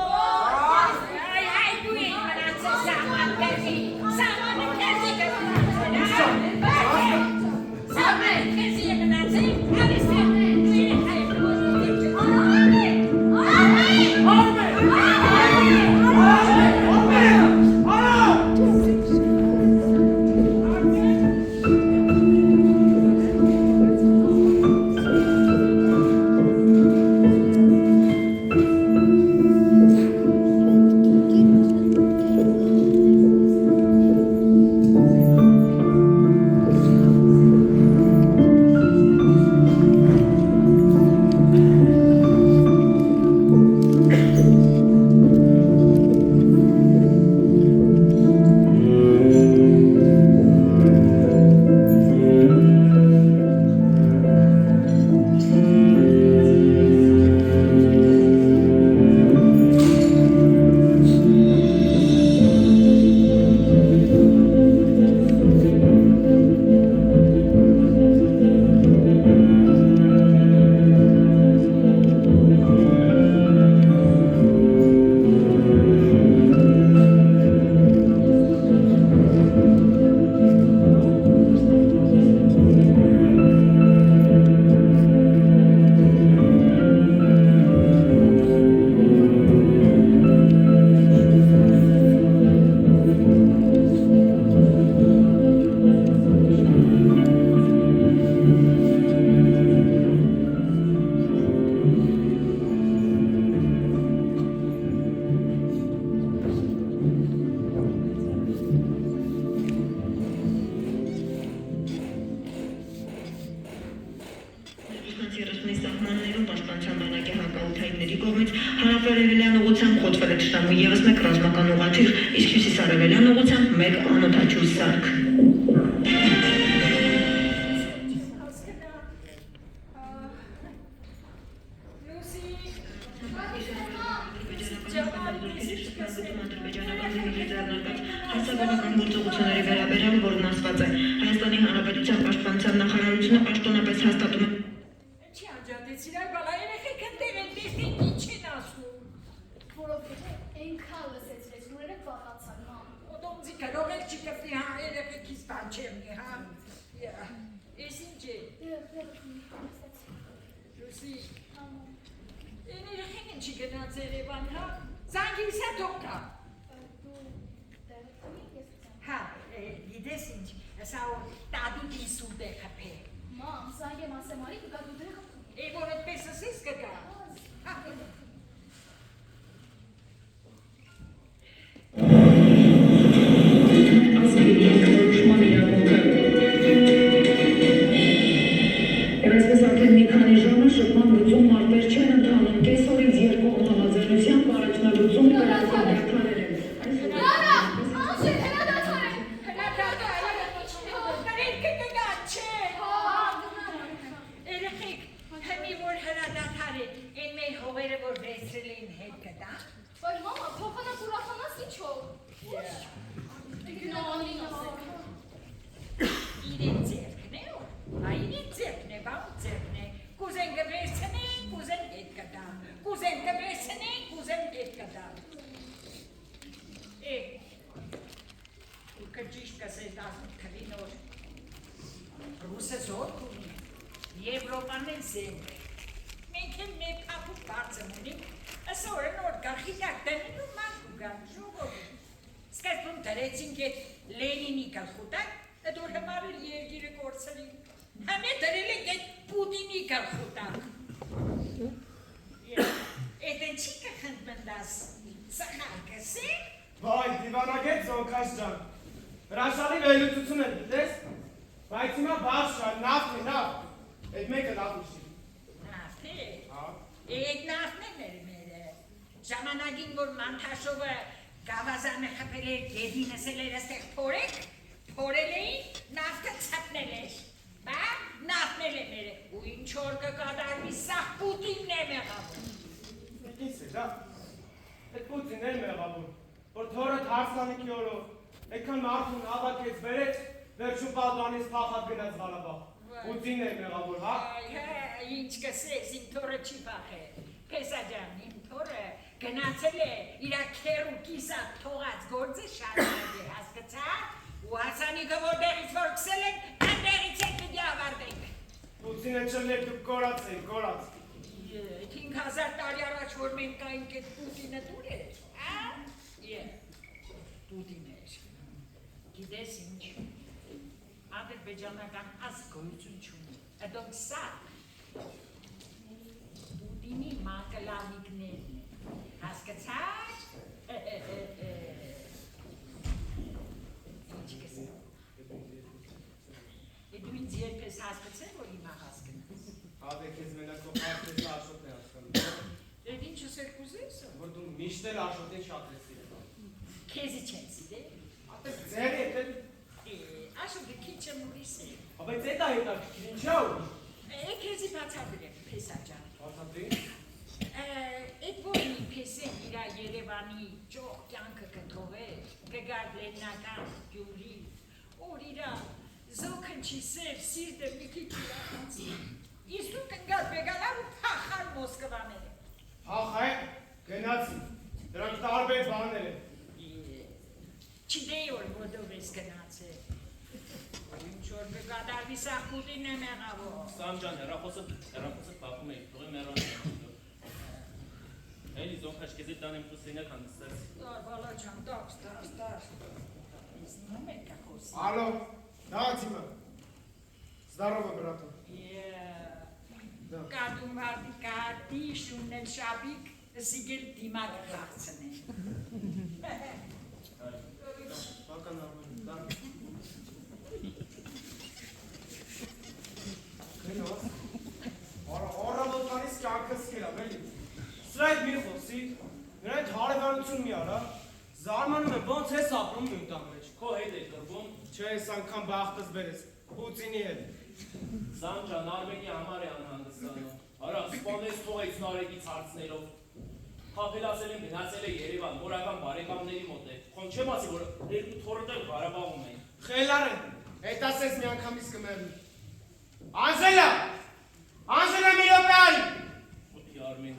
ռազմական ուղղաթիռ, իսկ հյուսիսարևելյան ուղղությամբ 1 անօդաչու սարք։ Հասարակական գործողությունների վերաբերյալ որում ասված է Հայաստանի Հանրապետության պաշտպանության նախարարությունը պաշտոնապես հաստատում է Չի անջատեցիր այ բալա երեխեք ընտեղ են տեսնին ինչ են ասում Որովհետև այնքան լսեցրեց, լուրերը վախացան, մամ։ Ոդոմձի կրող եք չի կպնի հա երեխեքիս բան չեմնի հա Ես ինչ է Լուսի Են երեխեն են չի գնաց երևան հա Զանգիս է թոքա Հա, գիտես ինչ, սա որ տադուտ իսուտ է խպե Մամ, զանգ եմ ասեմարի կգա դու դրե խպում որ այդպես ասես կգա Այսպես արդեն մի քանի ժամ է շփման գծում մարդեր չեն ընթանում կեսօրից 2 համաձայնությամբ առաջնագծում կրակոտ դադարել են Լարա, անժեր, հենա դադար են Երեխեք, հմի որ հրադադար է, են մեր հողերը որ վերցրել էին հետ կտա Բայց մամա, փոխանակ ուրախանաս ինչով իրեն ձերքն է իրեն ձերքն է, բան ձերքն է կուզեն կվերցնեն, կուզեն հետ կտա կուզեն կվերցնեն, կուզեն հետ կտա ու կջիշտ կսես 18 թվի նոր ռուսը զորք ունի Եվրոպան էլ զենք մենք էլ մեր պապուկ բարձմ ունիք ասորը նոր գախիդակ տնին ու ման կուգան ժողովի սկզբում դրեցինք էտ Լենինի գլխուտակ Այդ որ համար էլ երգիրը կործրի Համե դրել ենք էտ Պուտինի գլխուտակ Էտ են չի կխնդ մնդաս Սխալկս է Վայ, դիվանագետ զոնքաշ ջան Հրաշալի վերլուծություն էր դիտես Բայց հիմա բաց շան, նավթ է, նավթ Էդ մեկը նավթ ուշի Նավթ է Էդ նավթն է մերը Ժամանագին որ մանթաշովը գավազանը խպել էր գեդի նսել էր աստեղ փորեք Փորել էին, նավթը ծպնել էր Բա, նավթնել է մերը Ու ինչ որ կկադարվի սաղ Պուտինն է մեղավոր Ինչ է, դա Էդ Պուտինն է մեղավոր Որ թորդ հարսանիքի օրով Էքան մարդուն ավակեց վերեց Վերջում պատանից պախատ գնաց վարաբաղ Պուտինն է մեղավոր, հա Ինչ կսես, իմ թորը չի պախել Պեսա ջան, իմ թորը գնացել է իրա քեր ու կիսատ թողած գործը շարունակել է, հասկացա ու հասանիքը որտեղից որ քսել են, այնտեղից էլ պիտի ավարտենք։ Պուտինը չլեք դուք կորած են, կորած։ 5000 տարի առաջ որ մենք կայինք այդ Պուտինը դուր էր, Պուտին էր։ Գիտես ինչ, ադրբեջանական ազգ գոյություն չունի, այդոնք սա Պուտինի մակլավիկներն են։ Հասկացար? Ինչ կսեմ։ Դու ինձ երբես հասկացել, որ հիմա հասկնաս։ Հատե քեզ մենակով հարցես աշոտն է հասկանում։ Եվ ինչս էր կուզես։ Որ դու միշտ էլ աշոտին շատ ես սիրել։ Քեզի չեն սիրել։ Հատե ձեր հետ էլ։ Աշոտը քիչ եմ ուրիշ է։ Բայց էդ է հետաքրքիր, ինչա ուրիշ։ Քեզի բացատրեմ, Փեսա ջան։ Բացատրի։ Այդ որի Փեսեն իրա Երևանի ճոխ կյանքը կթողեր, կգար լեննական գյուրի, որ իրա զոքնչի սև սիրտը մի քիչ իրականցի, իսկ դու կնգար բեգանար ու փախար Մոսկվաները։ Փախ է, գնացի, դրանք տարբեր բաներ են։ Չգիտեի որ ոտով ես գնացել, ինչ որ կգադարվի սաղ Պուտինն է մեղավոր։ Սամ ջան, հեռախոսը պախում էի, թողի մերան Էլի զոնքաշ քեզի տանեմ ու սենակ հանդստած։ Բալա ջան, դաքս, Ես նոմ է կախոսի։ Ալո, դա Տիմա։ Здорово, брату։ Կադում արդի կատի շուննել շաբիկ զիգել դիմակ խաղցն է։ Բական արմեն, դա։ Գնոց, առավոտանից կյանքս կելավ, էլի։ Սրա հետ մի խոսի, նրա հետ հարևանություն մի արա, Զարմանում եմ, ոնց ես ապրում նույն տան մեջ։ Քո հետ եք կրվում։ Չէ, այս անգամ բախտս բերես։ Պուտինի հետ։ Զան ջան, Արմենի համար է անհանգստանում։ Արա, սպանես թողեց Նարեկից հարցնելով։ Խաբելացել եմ գնացել է Երևան, մորական բարեկամների մոտ է։ Խոն չեմ ասի, որ երկու թորդ էլ Ղարաբաղում են։ Խելար են, հետ ասես մի անգամից կմերնի։ Անժելա! Անժելա մի րոպե արի։ Ուտի Արմեն։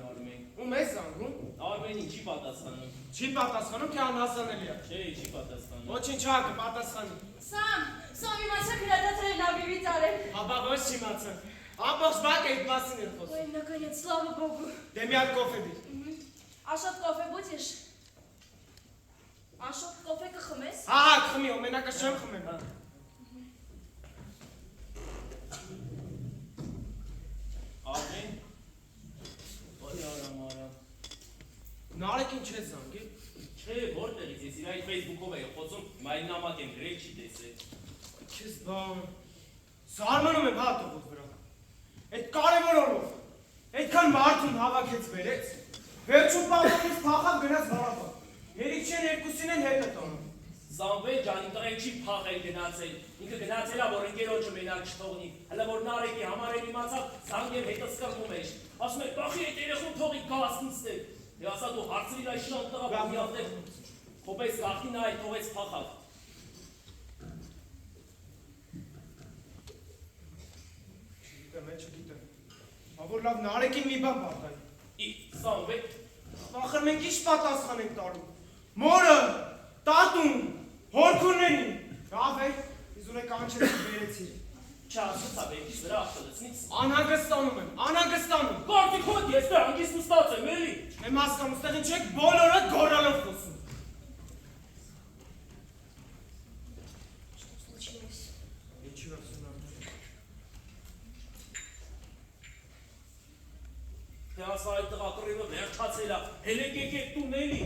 Ում ես զանգում։ Արմենին չի պատասխանում։ Չի պատասխանում, թե անհասանելի է։ Չէ, չի պատասխանում։ Ոչինչ հա կպատասխանի։ Սամ իմացա քրադացել նավիվից արել։ Հաբա ոչ չիմացան։ Ամբողջ բակը այդ մասին էր խոսում։ Ой, наконец, слава богу. Դե մի հատ կոֆե բիր։ Աշոտ կոֆե будешь? Աշոտ կոֆե կխմես։ Հա, խմի, օմենակը չեմ խմեմ։ Արմեն։ Որի արամ։ Նարեկին չես զանգի։ Չէ, որտեղից ես իր այդ Facebook-ով էի խոսում, մայրնամակ եմ գրել չի տեսել։ Քեզ բան։ Զարմանում եմ հա տողոց վրա։ Այդ կարևոր օրով։ Այդքան մարդուն հավաքեց վերեց։ Վերջում պահանջից փախավ գնաց Ղարաբաղ։ Երիք չեն երկուսին են հետը տանում։ Զամվել ջանի տղեն չի փախել գնացել։ Ինքը գնացել է, որ ընկերոջը մենակ չթողնի։ Հələ որ Նարեկի համար էլ իմացավ, զանգել հետը սկրվում էր։ Ասում է, «Բախի այդ երեխուն թողի գազ նստել»։ Դե ասա դու հարցրիր այս շան տղա բաղի ավտեղ։ Խոպես գախին այդ թողեց փախավ։ Չգիտեմ։ Որ լավ Նարեկին մի բան պատահի։ Զամվել։ Ախր մենք ինչ պատասխան ենք տալու։ Մորը, տատուն, հորքուրներին։ Լավ է, ես ունեք անչես վերեցիր։ Չասուցա բերքիս վրա ախտլցնից։ Անհանգստանում եմ, անհանգստանում։ Գորդիկ հոտ ես դե հանգիստ նստած եմ, էլի։ Եմ հասկանում, ստեղ ինչ եք բոլորը գոռալով խոսում։ Ինչի ասում եմ։ Թե ասա այդ տղա կռիվը վերջացել է, հելեք եկեք տուն էլի։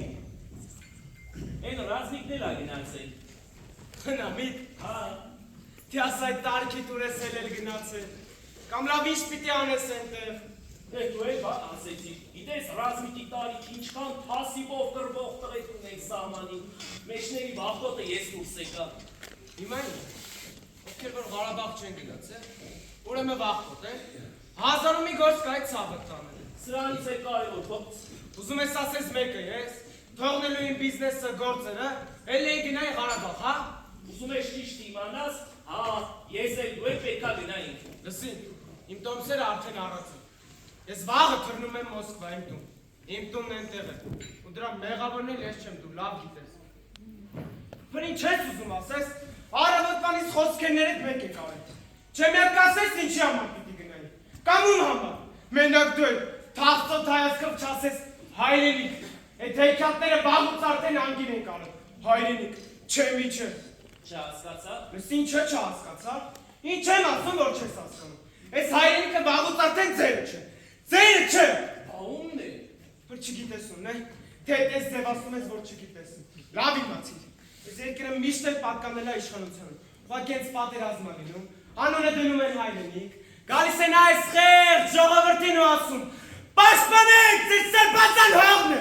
Են ռազմիկն էլ է գնացել։ Խնամիտ։ Հա։ Թե ասա այդ տարիքի տուրես էլ գնացել։ Կամ լավ ինչ պիտի անես ենտեղ։ Դե դու էլ բան ասեցի, գիտես ռազմիկի տարիք ինչքան թասիվով կրվող տղեկ ունենք սահմանին, մեջների վախոտը ես դուրս եկա։ Հիմա ինչ, ովքեր որ Ղարաբաղ չեն գնացել, ուրեմն վախոտ է, հազարում մի գործ կա այդ ցավը տանել։ Սրանից է կարևոր, ո՞ց։ Ուզում ես ասես մեկը ես, թողնելու իմ բիզնեսը գործերը, էլ էի գնայի Ղարաբաղ, հա։ Ուզում ես ճիշտ իմանաս, հա, ես էլ դու էլ պետքա գնայինք։ Լսին, իմ տոմսերը արդեն առած են։ Ես վաղը թռնում եմ Մոսկվա իմ տուն։ Իմ տունն այնտեղ է։ Ու դրա մեղավորն էլ ես չեմ, դու լավ գիտես։ Բր ինչ ես ուզում ասես, առավոտվանից խոսքերներդ մեկ եք արել։ Չեմ յակ ասես ինչի համար պիտի գնայի։ Կամ ում համար։ Մենակ դու էլ թախծոտ հայացքով չասես հայրենիք։ Այդ հեքիաթները վաղուց արդեն անգին ենք արել։ Հայրենիք, չէ մի չէ։ Չհասկացա։ Լսին չէ չհասկացա։ Ինչ եմ ասում, որ չես հասկանում։ Այս հայրենիքը վաղուց արդեն ձերը չէ։ Ձերը չէ։ Բա ումն է։ Որ չգիտես ումն է։ Թե այդպես ձևացնում ես, որ չգիտես։ Լավ իմացիր։ Այս երկրը միշտ էլ պատկանել է իշխանությանը։ Ուղղակի հենց պատերազմ է լինում։ Անունը դնում են հայրենիք։ Գալիս են այս խեղճ ժողովրդին ու ասում. «Պաշտպանեք, ձեր սրբազան հողն է»։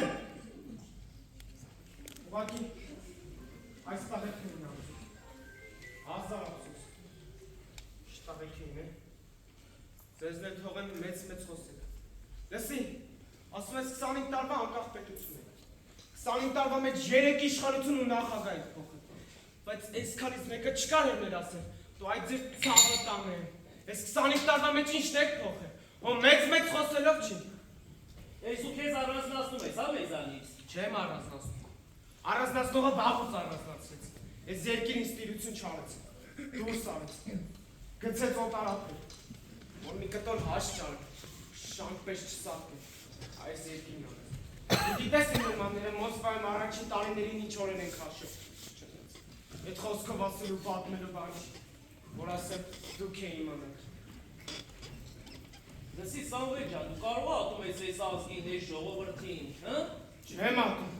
Ուղղակի այս տաղեքին են անում։ Հազար ափսոս։ Շտաղեքին է։ Ձեզ էլ թողեմ մեծ խոսել։ Լսի, ասում ես 25 տարվա անկախ պետություն է։ 25 տարվա մեջ 3 իշխանություն ու նախագահ եք փոխել։ Բայց այսքանից մեկը չկար էր մեր ասել։ Դու այդ ձեր ցավը տանեն։ Այս 25 տարվա մեջ ինչն եք փոխել։ Ու մեծ խոսելով չի։ Ես ու քեզ առանձնացնում ես, հա մեզանից։ Չեմ առանձնացնում։ Առանձնացնողը վաղուց առանձնացրեց։ Այս երկիրին ստիրություն չարեց։ Դուրս արեց։ Գցեց օտարապետ։ Որ մի կտոր հաշ չարը, շանքպես չսատկե, այս երկին անեց։ Գիտես իմ նմանները Մոսկվայում առաջին տարիներին ինչ օրեն ենք հաշով։ Այդ խոսքով ասելու պատմելու բան չի, որ ասեմ դուք է իմանեք։ Լսի Սամվել ջան, դու կարող ատում ես այս ազգին այս ժողովրդին, հա? Չեմ ատում։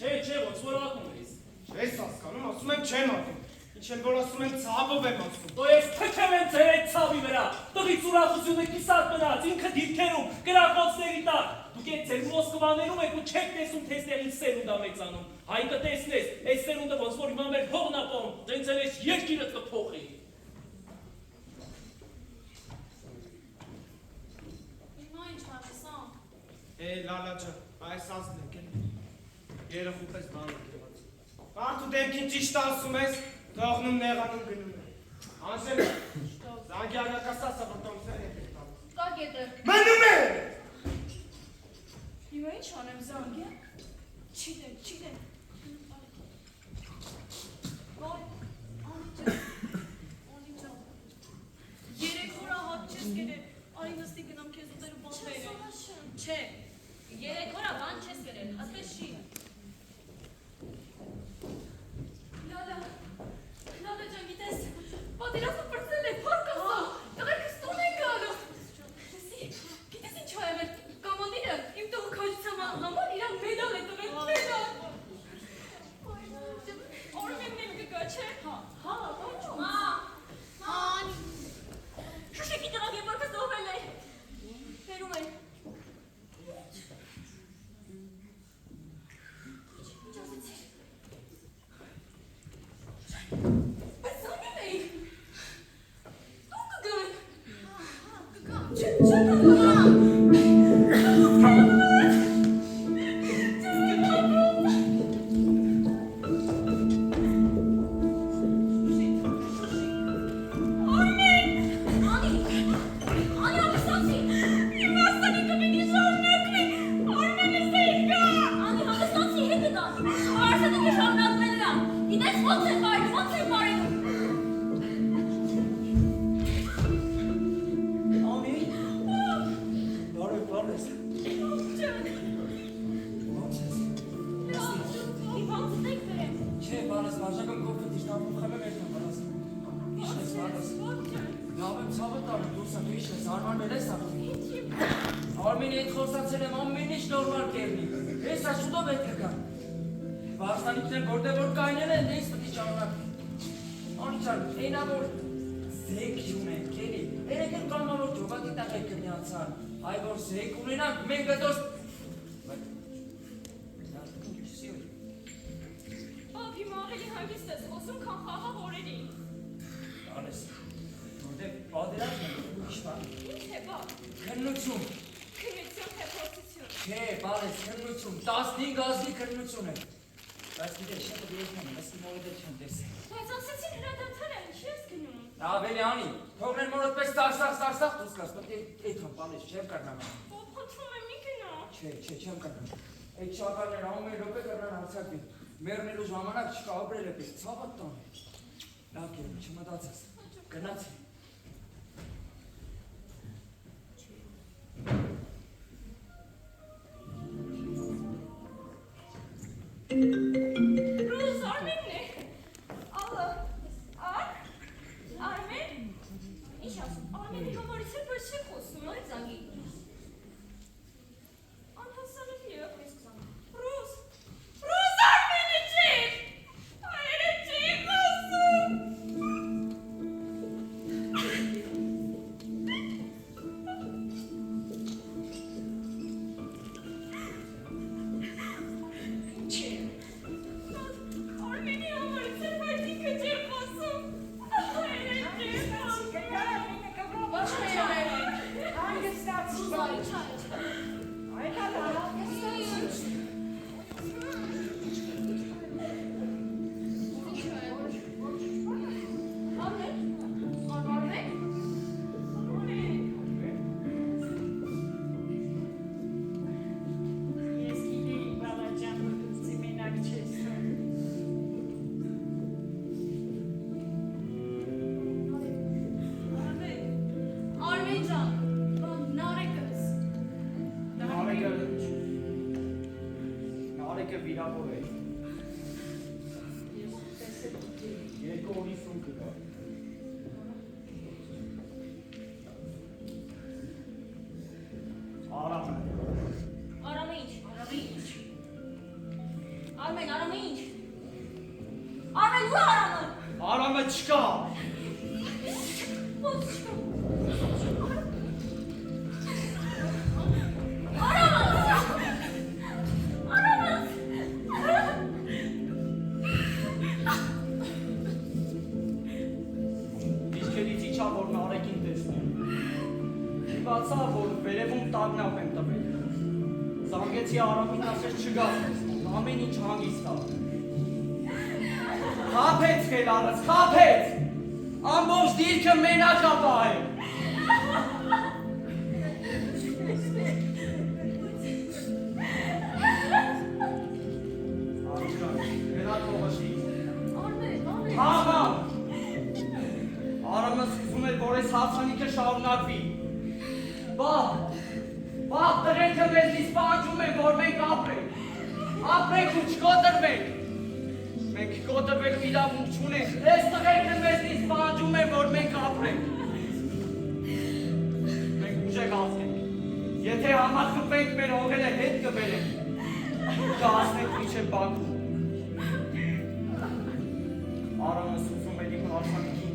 Չէ, ոնց որ ատում ես։ Չես հասկանում, ասում եմ չեմ ատում։ Ինչ են որ ասում եմ ցավով եմ ասում։ Դու ես թքեմ եմ ձեր այդ ցավի վրա։ Տղից ուրախությունը կիսատ մնաց, ինքը դիրքերում, գրակոցների տակ։ Դուք այդ ձեր Մոսկվաներում եք ու չեք տեսում թե ստեղ ինչ սերունդ է մեծանում։ Հայ կտեսնի դեմքին ճիշտ ասում ես, թողնում նեղանում գնում է։ Անժելա, զանգի ագակասասը որտոմ սեր հետ եք տալու։ Կա գետը։ Մնում է։ Հիմա ինչ անեմ զանգ է։ Չիդեմ։ Երեք օր ահատ չես կերել, արի նստի գնամ քեզ ուտելու բան բերեմ։ Չէ, երեք օր բան չես կերել, ասես չի։ Լալա ջան, գիտես, պատերազմը պրծել է, փառք ասա, տղերքս տուն են գալու։ Գիտես ինչ ա եղել, կամանդիրը իմ տղու քաջության համար իրան մեդալ է տվել, մեդալ։ Օրմենն էլ կգա, չէ։ Հա, ոչ Ման։ Շուշեկի տղա գեպորքը զոհվել է։ Հերում են։ Բայց զանգել էի։ Տուն կգան։ Կգան, չգան։ Անի։ Բարև։ Չէ, բարես, վարժական կողքը դիշտանում խմեմ երթան, բարես։ Իշն ես, բարես։ Լավ եմ ցավը տարում, դուրսա, դու իշն ես, արմանվել ես աղթի։ Արմենի հետ խոսացել եմ, ամեն ինչ նորմալ կերնի։ Ես աշուտով հետ կգան։ Վարստանիքն են որտեղ որ կայնել են, դեիս պտի ճարունակվի։ Անիչան, էնա որ զեք ունեն, կերի, երեք են կամավոր ջոգատի տեղ եք կնյացան, հայ որ զեք ունենանք, մենք գտոս… Բապ, հիմա ավելի հանգիստ ես խոսում, քան խաղաղ օրերի։ Անես, որտեղ պատերազմ են, ուրիշ բան, Ինչ է, բապ։ քննություն, Քննություն թե փորձություն։ չէ, բարես, քննություն, 15 ազգի քննություն է։ Բայց գիտես, շետը երկնում եմ, ասի մորդ էլ չեմ տեսել։ Բայց ասեցին հրադադար է, ինչի ես գնում։ Ավելի անի, թողնեն մորդ պես տարսախ դուս կաս, պետք է այդքան պանես, չեմ կարնամ։ Բապ, խնդրում եմ, մի գնա։ Չէ, չեմ կարնամ։ Այդ շականներ ամեն րոպե կրնան հարցակվի, մեռնելու ժամանակ չկա ապրել է պես, ցավատ տան։ Լավ կերմ, չմտածես, գնացի։ Ռուզ, Արմենն է։ Ալո, Արմեն։ Ինչ ասում, Արմենի համարից էլ բայց չի խոսում, այ զանգի։ Անհասանելի է, Ռուզ, Արմենը չի։ Հայերը չի խոսում։ Արմենի համարից էլ բայց ինքը չի խոսում։ Հայերը չի խոսում։ Ոչ մի եղել։ Զուզարի չայ։ Ես գիտեի, բալաջան, որ դու զիմենակ չես թողնում։ Արմեն ջան, նարեկս։ Նարեկը վիրավոր է։ Երկու օրի սուն կգա։ Արամը։ Արամը ինչ։ Արմեն, Արամը ինչ։ Արմեն, ու Արամը։ Արամը չկա։ Ո՞նց չկա։ Իչքերից իչա, որ նարեկին տեսնեմ։ Իվացա, որ վերևում տագնապ եմ տվել։ Զանգեցի Արամին ասես չգա, ամեն ինչ հանգիստ ա։ Խափեց խելարս, խափեց։ Ամբողջ դիրքը մենակ ապահել։ Արուժան, գնա թողաշի։ Համա։ Արամս ուզում էր, որ այս հարցանիքը շարունակվի։ Բաղ տղերքը մեզնից պահանջում են, որ մենք ապրենք։ Ապրենք ու չկոտրվենք։ Մենք կոտրվելու իրավունք չունենք։ Այս տղերքը մեզնից պահանջում են, որ մենք ապրենք։ Մենք ուժեղ ազգ ենք։ Եթե համախմբենք, մեր հողերը հետ կբերենք։ Կհասնենք մինչև Բաքու։ Արամս ուզում էր իմ հարցանիքի